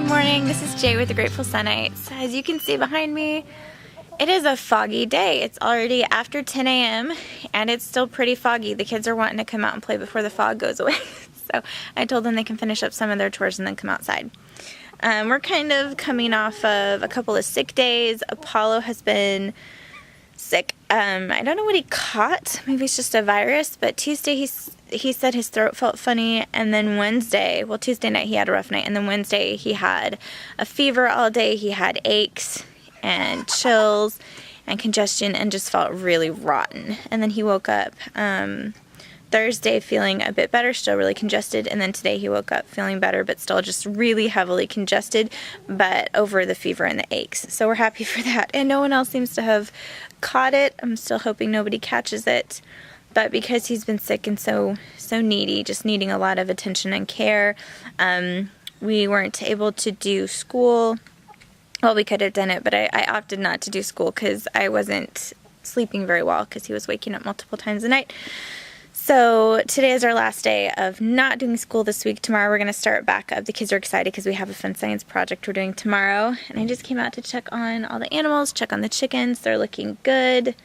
Good morning, this is Jay with the Grateful Sunites. As you can see behind me, it is a foggy day. It's already after 10 a.m. and it's still pretty foggy. The kids are wanting to come out and play before the fog goes away. So I told them they can finish up some of their chores and then come outside. We're kind of coming off of a couple of sick days. Apollo has been sick. I don't know what he caught. Maybe it's just a virus, but Tuesday he said his throat felt funny, and then Wednesday, well, Tuesday night he had a rough night, and then Wednesday he had a fever all day. He had aches and chills and congestion and just felt really rotten. And then he woke up Thursday feeling a bit better, still really congested, and then today he woke up feeling better but still just really heavily congested, but over the fever and the aches. So we're happy for that, and no one else seems to have caught it. I'm still hoping nobody catches it, but because he's been sick and so needy, just needing a lot of attention and care, we weren't able to do school. Well, we could have done it, but I opted not to do school because I wasn't sleeping very well because he was waking up multiple times a night. So today is our last day of not doing school this week. Tomorrow we're going to start back up. The kids are excited because we have a fun science project we're doing tomorrow. And I just came out to check on all the animals, check on the chickens. They're looking good.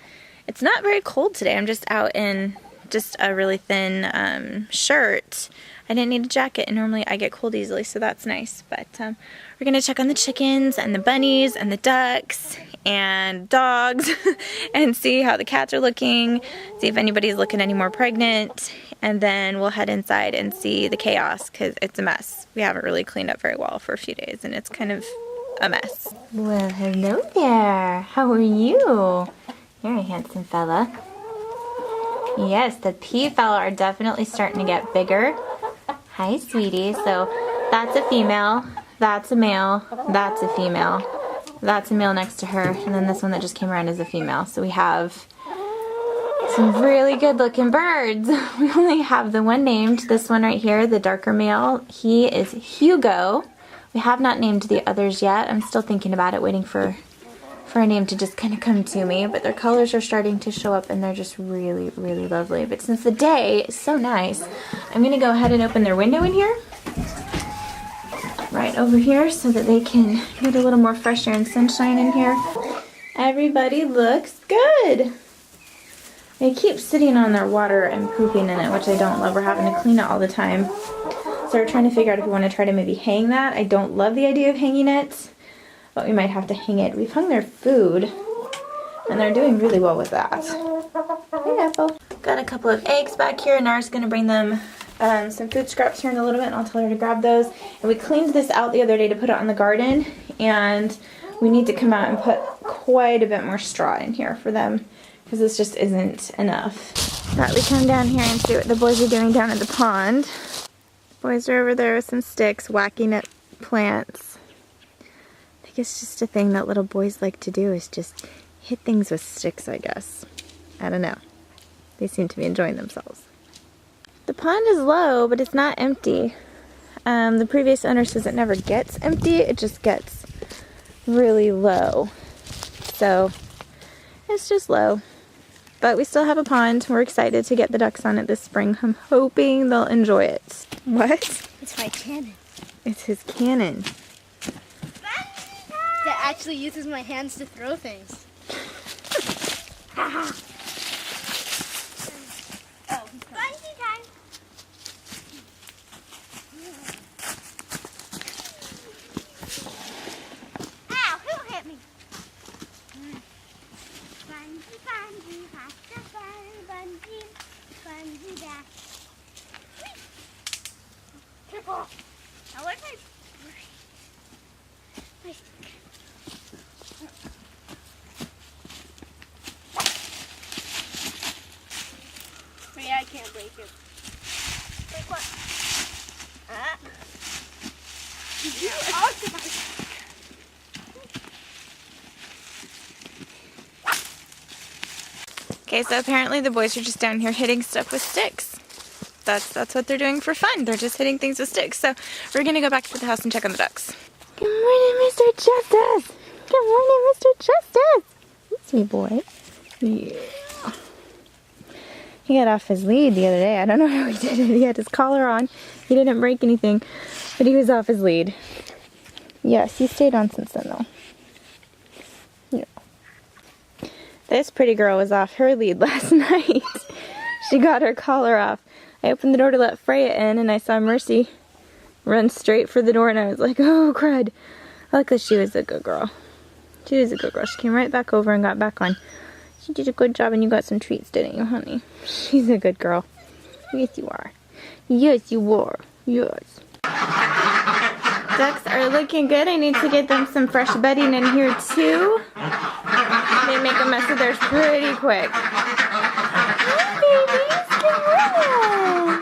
It's not very cold today. I'm just out in just a really thin shirt. I didn't need a jacket, and normally I get cold easily, so that's nice. But we're going to check on the chickens and the bunnies and the ducks and dogs and see how the cats are looking, see if anybody's looking any more pregnant, and then we'll head inside and see the chaos because it's a mess. We haven't really cleaned up very well for a few days, and it's kind of a mess. Well, hello there. How are you? You're a handsome fella. Yes, the pea fella are definitely starting to get bigger. Hi, sweetie. So that's a female, that's a male, that's a female, that's a male next to her, and then this one that just came around is a female. So we have some really good looking birds. We only have the one named, this one right here, the darker male. He is Hugo. We have not named the others yet. I'm still thinking about it, waiting for a name to just kind of come to me, but their colors are starting to show up and they're just really, really lovely. But since the day is so nice, I'm going to go ahead and open their window in here, right over here, so that they can get a little more fresh air and sunshine in here. Everybody looks good. They keep sitting on their water and pooping in it, which I don't love. We're having to clean it all the time. So we're trying to figure out if we want to try to maybe hang that. I don't love the idea of hanging it, but we might have to hang it. We've hung their food, and they're doing really well with that. Hey, Apple. Got a couple of eggs back here, and Nara's going to bring them some food scraps here in a little bit, and I'll tell her to grab those. And we cleaned this out the other day to put it on the garden, and we need to come out and put quite a bit more straw in here for them, because this just isn't enough. Thought we'd come down here and see what the boys are doing down at the pond. The boys are over there with some sticks, whacking at plants. I think it's just a thing that little boys like to do, is just hit things with sticks, I guess. I don't know. They seem to be enjoying themselves. The pond is low, but it's not empty. The previous owner says it never gets empty, it just gets really low. So it's just low. But we still have a pond. We're excited to get the ducks on it this spring. I'm hoping they'll enjoy it. What? It's my cannon. It's his cannon. That actually uses my hands to throw things. Oh, bungee time. Ow, who hit me? Bungee, bungee, faster, bungee, bungee dash. Careful. I like my yeah, I can't break it. Break what? Okay, so apparently the boys are just down here hitting stuff with sticks. That's what they're doing for fun. They're just hitting things with sticks. So we're gonna go back to the house and check on the ducks. Good morning, Mr. Justice. Good morning, Mr. Justice. Sweet boy. Yeah. He got off his lead the other day. I don't know how he did it. He had his collar on. He didn't break anything, but he was off his lead. Yes, he stayed on since then though. Yeah. This pretty girl was off her lead last night. She got her collar off. I opened the door to let Freya in and I saw Mercy run straight for the door and I was like, oh crud. Luckily she was a good girl. She was a good girl. She came right back over and got back on. She did a good job and you got some treats, didn't you, honey? She's a good girl. Yes, you are. Yes, you were. Yes. Ducks are looking good. I need to get them some fresh bedding in here too. They make a mess of theirs pretty quick. Hi, babies. Good morning.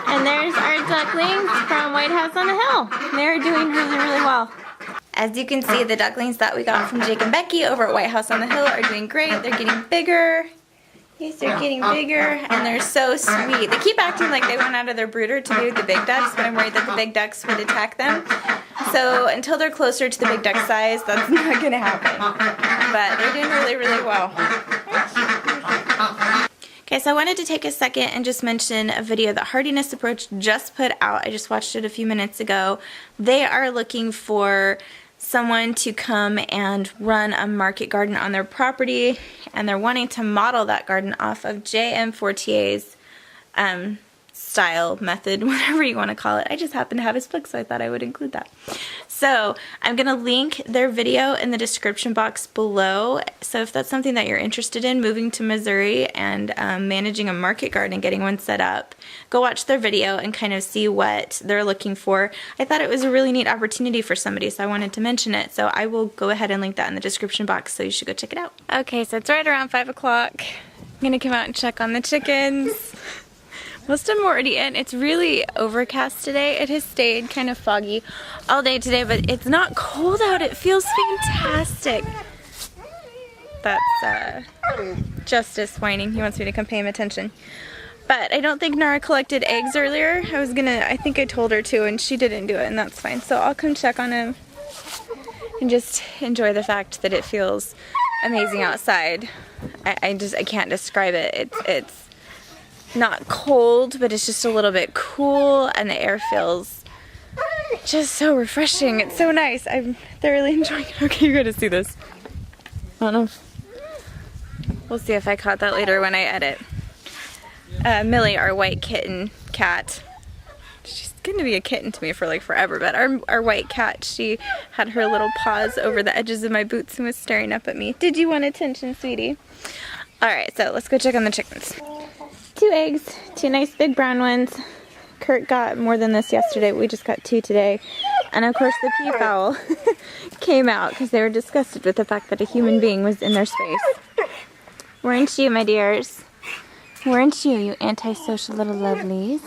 And there's our ducklings from White House on the Hill. They're doing really, really well. As you can see, the ducklings that we got from Jake and Becky over at White House on the Hill are doing great. They're getting bigger. Yes, they're getting bigger, and they're so sweet. They keep acting like they went out of their brooder to be with the big ducks, but I'm worried that the big ducks would attack them. So until they're closer to the big duck size, that's not going to happen. But they're doing really, really well. Okay, so I wanted to take a second and just mention a video that Heartiness Approach just put out. I just watched it a few minutes ago. They are looking for someone to come and run a market garden on their property, and they're wanting to model that garden off of J.M. Fortier's style, method, whatever you want to call it. I just happen to have his book, so I thought I would include that. So I'm going to link their video in the description box below. So if that's something that you're interested in, moving to Missouri and managing a market garden and getting one set up, go watch their video and kind of see what they're looking for. I thought it was a really neat opportunity for somebody, so I wanted to mention it. So I will go ahead and link that in the description box, so you should go check it out. Okay, so it's right around 5 o'clock. I'm going to come out and check on the chickens. Most of them are already in. It's really overcast today. It has stayed kind of foggy all day today, but it's not cold out. It feels fantastic. That's Justice whining. He wants me to come pay him attention. But I don't think Nara collected eggs earlier. I think I told her to, and she didn't do it, and that's fine. So I'll come check on him and just enjoy the fact that it feels amazing outside. I can't describe it. It's not cold, but it's just a little bit cool, and the air feels just so refreshing. It's so nice. I'm thoroughly enjoying it. Okay, you're gonna see this. I don't know. We'll see if I caught that later when I edit. Millie, our white kitten cat. She's gonna be a kitten to me for like forever, but our white cat, she had her little paws over the edges of my boots and was staring up at me. Did you want attention, sweetie? Alright, so let's go check on the chickens. 2 eggs, 2 nice big brown ones. Kurt got more than this yesterday, but we just got 2 today. And of course the peafowl came out because they were disgusted with the fact that a human being was in their space. Weren't you, my dears? Weren't you, you antisocial little lovelies?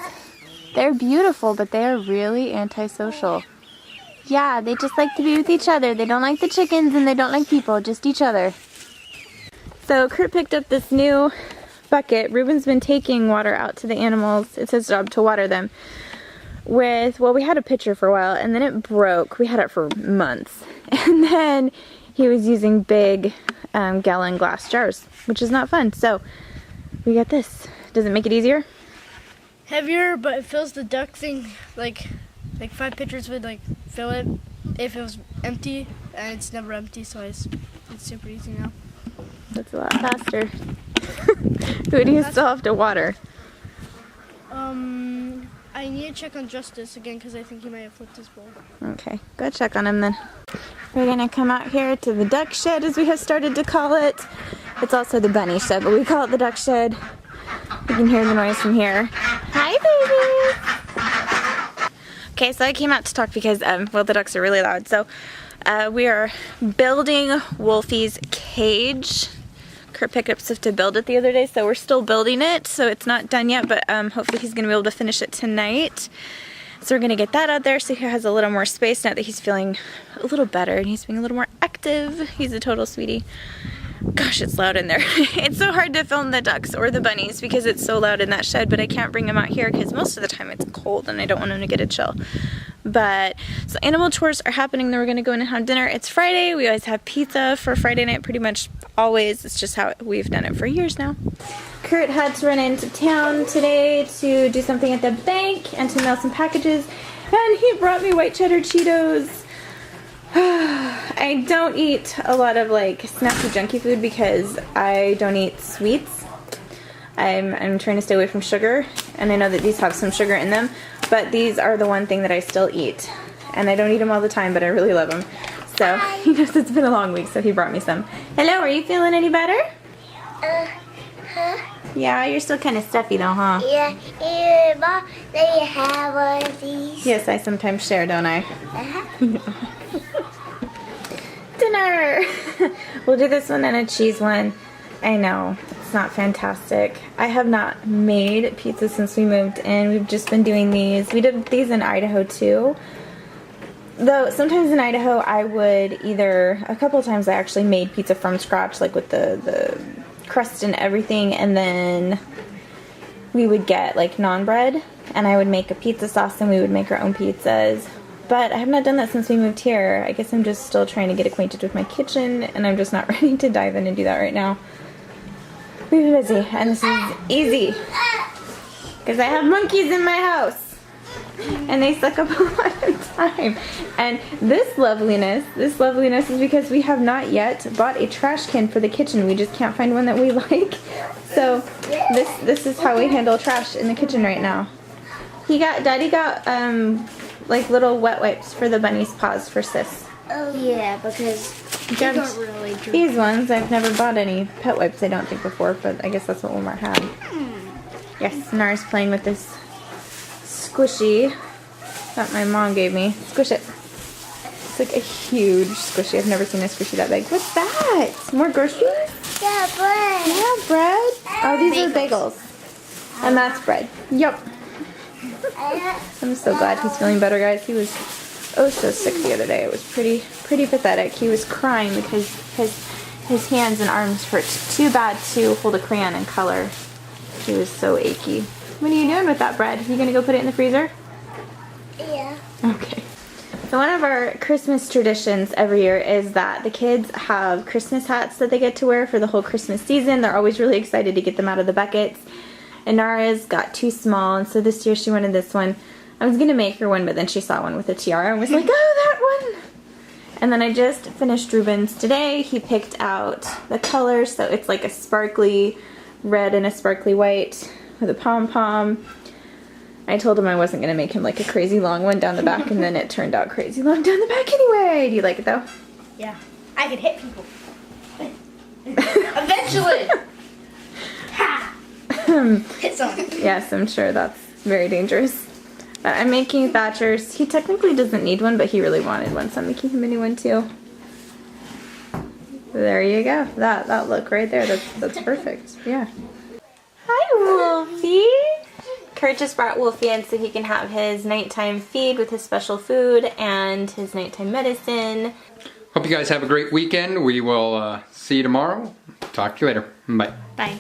They're beautiful, but they are really antisocial. Yeah, they just like to be with each other. They don't like the chickens and they don't like people, just each other. So Kurt picked up this new bucket. Ruben's been taking water out to the animals. It's his job to water them with, well, we had a pitcher for a while and then it broke. We had it for months. And then he was using big gallon glass jars, which is not fun. So we got this. Does it make it easier? Heavier, but it fills the duck thing like 5 pitchers would like fill it if it was empty, and it's never empty, so it's super easy now. That's a lot faster. Who do you still have to water? I need to check on Justice again because I think he might have flipped his bowl. Okay, go check on him then. We're gonna come out here to the duck shed, as we have started to call it. It's also the bunny shed, but we call it the duck shed. You can hear the noise from here. Hi, babies! Okay, so I came out to talk because, well, the ducks are really loud. So we are building Wolfie's cage. Kurt picked up stuff to build it the other day, so we're still building it, so it's not done yet, but hopefully he's going to be able to finish it tonight. So we're going to get that out there so he has a little more space now that he's feeling a little better and he's being a little more active. He's a total sweetie. Gosh, it's loud in there. It's so hard to film the ducks or the bunnies because it's so loud in that shed, but I can't bring them out here because most of the time it's cold and I don't want them to get a chill. But, so animal chores are happening, then we're going to go in and have dinner. It's Friday. We always have pizza for Friday night, pretty much always. It's just how we've done it for years now. Kurt had to run into town today to do something at the bank and to mail some packages, and he brought me white cheddar Cheetos. I don't eat a lot of like snacky junky food because I don't eat sweets. I'm trying to stay away from sugar, and I know that these have some sugar in them, but these are the one thing that I still eat. And I don't eat them all the time, but I really love them. So, he knows it's been a long week, so he brought me some. Hello, are you feeling any better? Yeah, you're still kind of stuffy though, huh? Yeah, Mom, let me have one of these. Yes, I sometimes share, don't I? Dinner! We'll do this one and a cheese one. I know, it's not fantastic. I have not made pizza since we moved in. We've just been doing these. We did these in Idaho too. Though sometimes in Idaho I would either, a couple of times I actually made pizza from scratch, like with the crust and everything, and then we would get like naan bread and I would make a pizza sauce and we would make our own pizzas. But I have not done that since we moved here. I guess I'm just still trying to get acquainted with my kitchen, and I'm just not ready to dive in and do that right now. We've been busy, and this is easy because I have monkeys in my house. And they suck up a lot of time. And this loveliness is because we have not yet bought a trash can for the kitchen. We just can't find one that we like. So this is how we handle trash in the kitchen right now. Daddy got like little wet wipes for the bunny's paws for Sis. Oh yeah, because they don't really drink. These ones, I've never bought any pet wipes, I don't think, before, but I guess that's what Omar had. Yes, Nara's playing with this squishy that my mom gave me. Squish it. It's like a huge squishy. I've never seen a squishy that big. What's that? More groceries? Yeah, bread. Yeah, bread. Oh, these are bagels. And that's bread. Yep. I'm so glad he's feeling better, guys. He was so sick the other day. It was pretty pathetic. He was crying because his hands and arms hurt too bad to hold a crayon and color. He was so achy. What are you doing with that bread? You gonna go put it in the freezer? Yeah. Okay. So one of our Christmas traditions every year is that the kids have Christmas hats that they get to wear for the whole Christmas season. They're always really excited to get them out of the buckets. And Nara's got too small, and so this year she wanted this one. I was gonna make her one, but then she saw one with a tiara and was like, oh, that one! And then I just finished Ruben's today. He picked out the colors, so it's like a sparkly red and a sparkly white with a pom-pom. I told him I wasn't going to make him like a crazy long one down the back, and then it turned out crazy long down the back anyway. Do you like it though? Yeah. I could hit people. Eventually. Ha! Hit someone. Yes, I'm sure that's very dangerous. I'm making Thatcher's. He technically doesn't need one, but he really wanted one, so I'm making him a new one too. There you go. That look right there. That's perfect. Yeah. Hi, Wolfie. Kurt just brought Wolfie in so he can have his nighttime feed with his special food and his nighttime medicine. Hope you guys have a great weekend. We will see you tomorrow. Talk to you later. Bye. Bye.